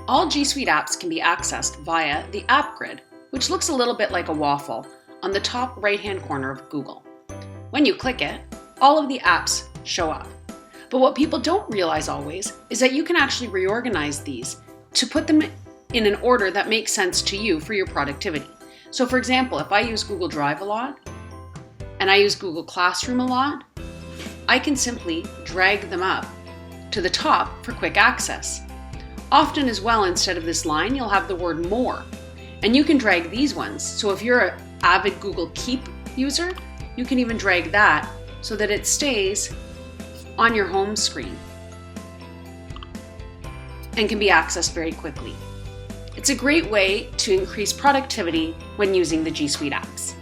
All G Suite apps can be accessed via the App Grid, which looks a little bit like a waffle on the top right-hand corner of Google. When you click it, all of the apps show up. But what people don't realize always is that you can actually reorganize these to put them in an order that makes sense to you for your productivity. So for example, if I use Google Drive a lot, and I use Google Classroom a lot, I can simply drag them up to the top for quick access. Often as well, instead of this line, you'll have the word more, and you can drag these ones. So if you're an avid Google Keep user, you can even drag that so that it stays on your home screen and can be accessed very quickly. It's a great way to increase productivity when using the G Suite apps.